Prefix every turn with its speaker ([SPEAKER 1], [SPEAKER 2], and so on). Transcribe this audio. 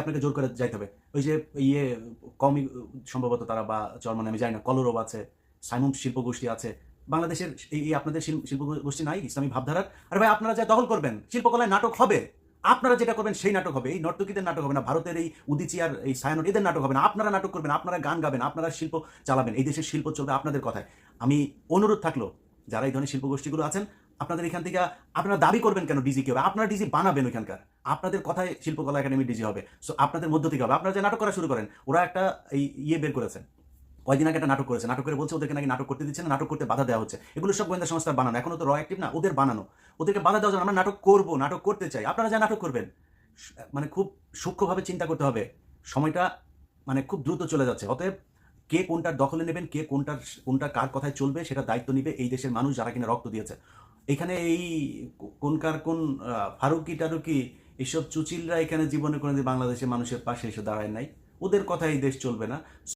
[SPEAKER 1] আপনাকে জোর করে যাইতে হবে। ওই যে ইয়ে কওমি সম্ভবত তারা বা চরমনাই আমি জানি না, কলরব আছে, সাইমুম শিল্পগোষ্ঠী আছে। বাংলাদেশের এই আপনাদের শিল্পগোষ্ঠী নাই ইসলামী ভাবধারার? আরে ভাই আপনারা যা দখল করবেন, শিল্পকলায় নাটক হবে। আপনারা যেটা করবেন সেই নাটক হবে। এই নর্তকীদের নাটক হবে না, ভারতের এই উদীচী আর এই ছায়ানট এদের নাটক হবে না। আপনারা নাটক করবেন, আপনারা গান গাবেন, আপনারা শিল্প চালাবেন। এই দেশের শিল্প চলবে আপনাদের কথায়। আমি অনুরোধ থাকলো যারা এই ধরনের শিল্পগোষ্ঠীগুলো আছেন, আপনাদের এখান থেকে আপনারা দাবি করবেন কেন ডিজি কি হবে? আপনারা ডিজি বানাবেন ওইখানকার। আপনাদের কথায় শিল্পকলা একাডেমি ডিজি হবে। সো আপনাদের মধ্য থেকে হবে। আপনারা যে নাটক করা শুরু করেন, ওরা একটা এই বের করেছে। কয়দিন আগে একটা নাটক করেছে। নাটক করে বলছে ওদেরকে নাকি নাটক করতে দিচ্ছে না, নাটক করতে বাধা দেওয়া হচ্ছে। এগুলো সব গোয়েন্দা সংস্থার বানানো। এখনো তো র অ্যাক্টিভ না, ওদের বানানো। ওদেরকে বাধা দেওয়া যাবে না। আমরা নাটক করব, নাটক করতে চাই। আপনারা যা নাটক করবেন। মানে খুব সূক্ষ্মভাবে চিন্তা করতে হবে। সময়টা মানে খুব দ্রুত চলে যাচ্ছে। অতএব কে কোনটার দখলে নেবেন, কে কোনটা কার কথায় চলবে সেটা দায়িত্ব নিবে এই দেশের মানুষ যারা কিনা রক্ত দিয়েছে। এখানে এই কোনকার কোন ফারুকি-টারুকি এসব চুচিলরা এখানে জীবনে কোনোদিন বাংলাদেশের মানুষের পাশে এসে দাঁড়ায় নাই। ওদের কথায় এই দেশ চলবে না।